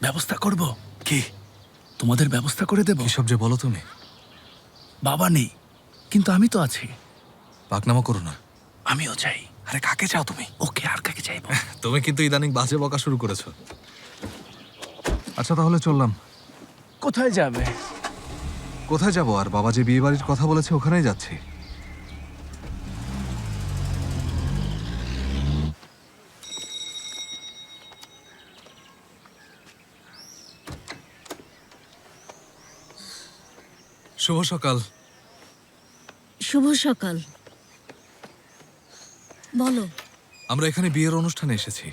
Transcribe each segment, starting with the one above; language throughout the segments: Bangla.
ব্যবস্থা করব, কি তোমাদের ব্যবস্থা করে দেব। এসব যে বলো তুমি? বাবা নেই, কিন্তু আমি তো আছি। পাকনামা করো না। আমিও চাই। আরে কাকে চাও তুমি? ওকে, আর কাকে চাইবো? তুমি কিন্তু ইদানিং বাজে বকা শুরু করেছো। আচ্ছা তাহলে চললাম। কোথায় যাবে? কোথায় যাব আর? বাবা যে বিয়ে বাড়ির কথা বলেছে ওখানেই যাচ্ছি। শুভ সকাল। শুভ সকাল। বলো। আমরা এখানে বিয়ের অনুষ্ঠানে এসেছি।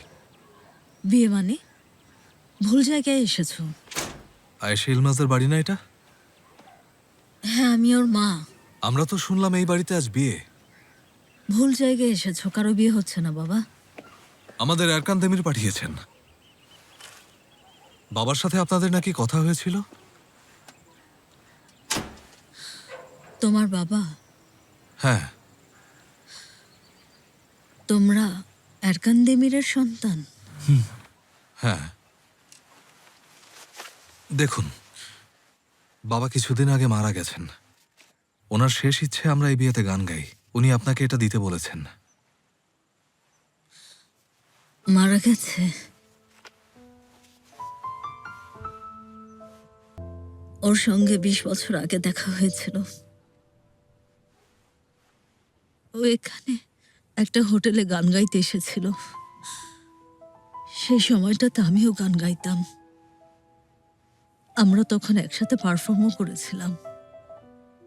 বিয়ে মানে? ভুল জায়গায় এসেছো। আয়েশা ইলমাজের বাড়ি না এটা? হ্যাঁ, আমি ওর মা। আমরা তো শুনলাম এই বাড়িতে আজ বিয়ে। ভুল জায়গায় এসেছো, কারো বিয়ে হচ্ছে না বাবা। আমাদের এরকান তেমির পাঠিয়েছেন। বাবার সাথে আপনাদের নাকি কথা হয়েছিল? তোমার বাবা? হ্যাঁ। তোমরা এরকান দেমিরের সন্তান? হ্যাঁ। দেখুন, বাবা কিছুদিন আগে মারা গেছেন। ওনার শেষ ইচ্ছে আমরা এই বিয়েতে গান গাই। উনি আপনাকে এটা দিতে বলেছেন। মারা গেছে? ওর সঙ্গে 20 বছর আগে দেখা হয়েছিল। ও এখানে একটা হোটেলে গান গাইতে এসেছিল। সেই সময়টাতে আমিও গান গাইতাম। আমরা তখন একসাথে পারফর্মও করেছিলাম।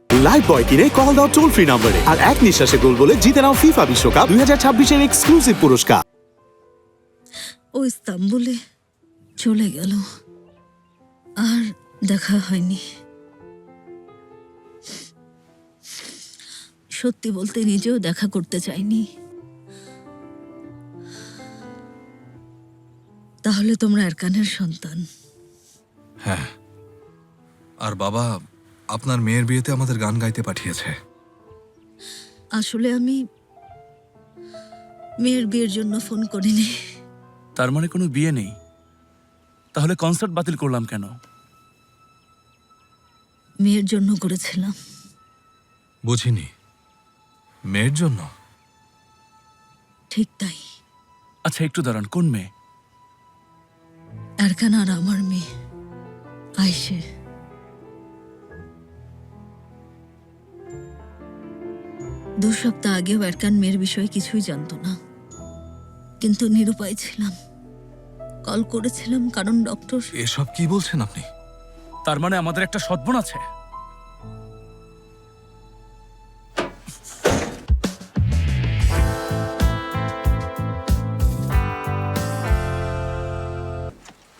লাইভ বয় কিনে কল দাও টোল ফ্রি নম্বরে আর এক নিঃশ্বাসে গোল বলে জিতে নাও ফিফা বিশ্বকাপ 2026 এর এক্সক্লুসিভ পুরস্কার। ও ইস্তাম্বুলে চলে গেল, আর দেখা হয়নি। সত্যি বলতে নিজেও দেখা করতে চাইনি। তাহলে তোমরা এরকানের সন্তান? হ্যাঁ। আর বাবা আপনার মেয়ের বিয়েতে আমাদের গান গাইতে পাঠিয়েছে। আসলে আমি মেয়ের বিয়ের জন্য ফোন করিনি। তার মানে কোনো বিয়ে নেই? তাহলে কনসার্ট বাতিল করলাম কেন? মেয়ের জন্য করেছিলাম। বুঝিনি। মেয়ের জন্য? ঠিক তাই। আচ্ছা একটু দাঁড়ান, কোন মেয়ে? এরকান আর আমার মেয়ে আয়েশে। দু সপ্তাহ আগেও এরকান মেয়ের বিষয়ে কিছুই জানতো না, কিন্তু নিরুপায় ছিলাম। কল করেছিলাম কারণ ডক্টর। এসব কি বলছেন আপনি? তার মানে আমাদের একটা সদ্গুণ আছে।